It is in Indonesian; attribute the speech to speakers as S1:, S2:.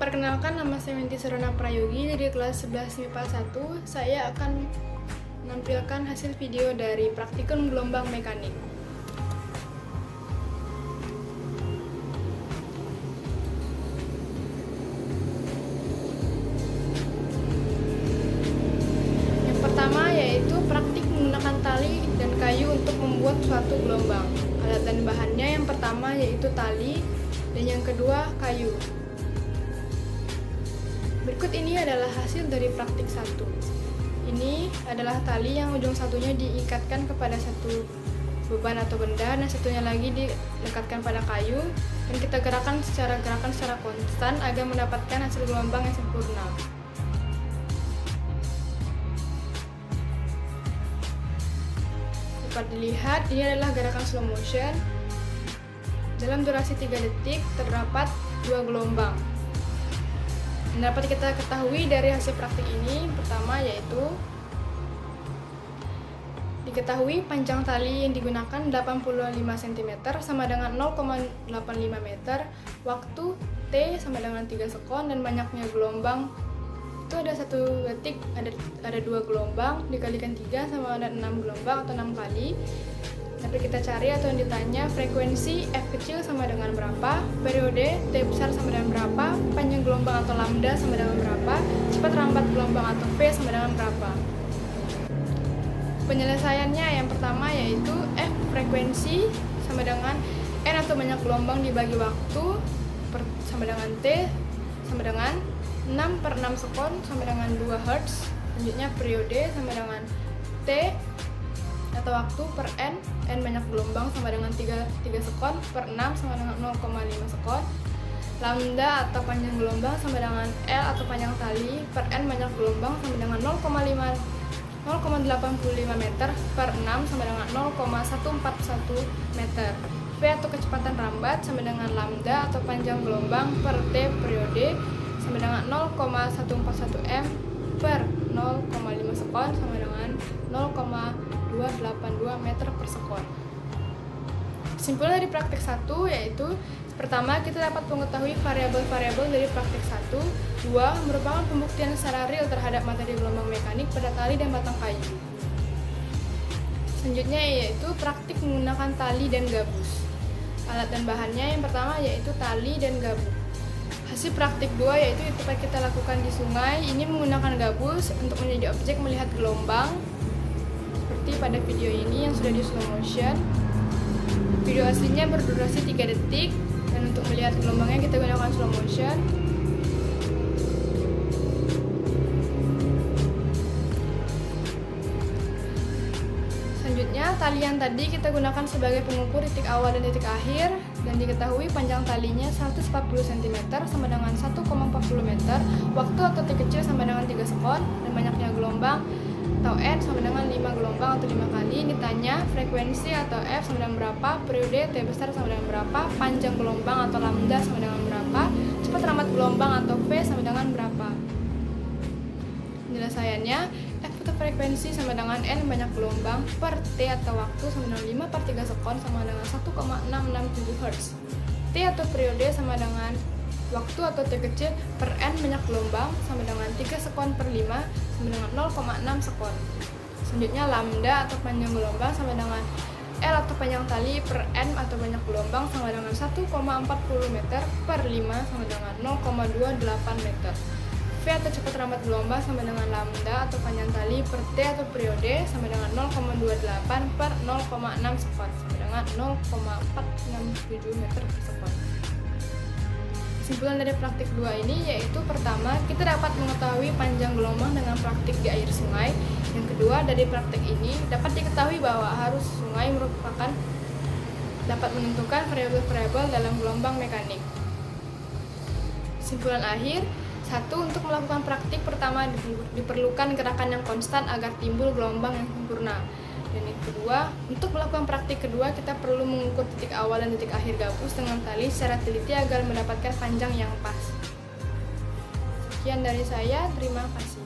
S1: Perkenalkan, nama saya Minty Serona Prayogi dari kelas 11 MIPA 1. Saya akan menampilkan hasil video dari praktikum gelombang mekanik. Yang pertama yaitu praktik menggunakan tali dan kayu untuk membuat suatu gelombang. Alat dan bahannya yang pertama yaitu tali dan yang kedua kayu. Berikut ini adalah hasil dari praktik 1. Ini adalah tali yang ujung satunya diikatkan kepada satu beban atau benda dan satunya lagi dilekatkan pada kayu, dan kita gerakan secara konstan agar mendapatkan hasil gelombang yang sempurna. Dapat dilihat, ini adalah gerakan slow motion. Dalam durasi 3 detik terdapat 2 gelombang. Yang dapat kita ketahui dari hasil praktik ini, pertama yaitu diketahui panjang tali yang digunakan 85 cm sama dengan 0,85 meter, waktu T sama dengan 3 sekon, dan banyaknya gelombang itu ada 1 detik, ada 2 gelombang, dikalikan 3 sama dengan 6 gelombang atau 6 kali. Dapat kita cari atau yang ditanya frekuensi F kecil sama dengan berapa, periode T besar sama dengan berapa, panjang gelombang atau lambda sama dengan berapa, cepat rambat gelombang atau V sama dengan berapa. Penyelesaiannya yang pertama yaitu F frekuensi sama dengan N atau banyak gelombang dibagi waktu sama dengan T sama dengan 6/6 sekon sama dengan 2 Hz. Selanjutnya periode sama dengan T atau waktu per N banyak gelombang sama dengan 3 sekon per 6 sama dengan 0,5 sekon. Lambda atau panjang gelombang sama dengan L atau panjang tali per N banyak gelombang sama dengan 0,85 meter per 6 sama dengan 0,141 meter. V atau kecepatan rambat sama dengan lambda atau panjang gelombang per T periode sama dengan 0,141 m per 0,5 sekon sama dengan 0,282 meter per sekon. Kesimpulan dari praktik 1 yaitu pertama, kita dapat mengetahui variabel-variabel dari praktik 1. 2. Merupakan pembuktian secara real terhadap materi gelombang mekanik pada tali dan batang kayu. Selanjutnya yaitu praktik menggunakan tali dan gabus. Alat dan bahannya yang pertama yaitu tali dan gabus. Hasil praktik 2 yaitu tempat kita lakukan di sungai. Ini menggunakan gabus untuk menjadi objek melihat gelombang seperti pada video ini yang sudah di slow motion. Video aslinya berdurasi 3 detik, dan untuk melihat gelombangnya kita gunakan slow motion. Selanjutnya, tali yang tadi kita gunakan sebagai pengukur titik awal dan titik akhir, dan diketahui panjang talinya 140 cm sama dengan 1,40 meter, waktu atau T kecil sama dengan 3 sekon, dan banyaknya gelombang atau N sama dengan 5 gelombang atau 5 kali. Ditanya frekuensi atau F sama dengan berapa, periode T besar sama dengan berapa, panjang gelombang atau lambda sama dengan berapa, cepat rambat gelombang atau V sama dengan berapa. Penyelesaiannya, F atau frekuensi sama dengan N banyak gelombang per T atau waktu sama dengan 5/3 sekon sama dengan 1,667 Hz. T atau periode sama dengan waktu atau T kecil per N banyak gelombang sama dengan 3 sekon per 5 sama dengan 0,6 sekon. Selanjutnya lambda atau panjang gelombang sama dengan L atau panjang tali per N atau banyak gelombang sama dengan 1,40 meter per 5 sama dengan 0,28 meter. V atau cepat rambat gelombang sama dengan lambda atau panjang tali per T atau periode sama dengan 0,28 per 0,6 sekon sama dengan 0,467 meter per sekon. Kesimpulan dari praktik 2 ini yaitu pertama, kita dapat mengetahui panjang gelombang dengan praktik di air sungai. Yang kedua, dari praktik ini dapat diketahui bahwa arus sungai merupakan dapat menentukan variabel-variabel dalam gelombang mekanik. Kesimpulan akhir, 1. Untuk melakukan praktik pertama diperlukan gerakan yang konstan agar timbul gelombang yang sempurna. Dan yang kedua, untuk melakukan praktik kedua kita perlu mengukur titik awal dan titik akhir gabus dengan tali secara teliti agar mendapatkan panjang yang pas. Sekian dari saya, terima kasih.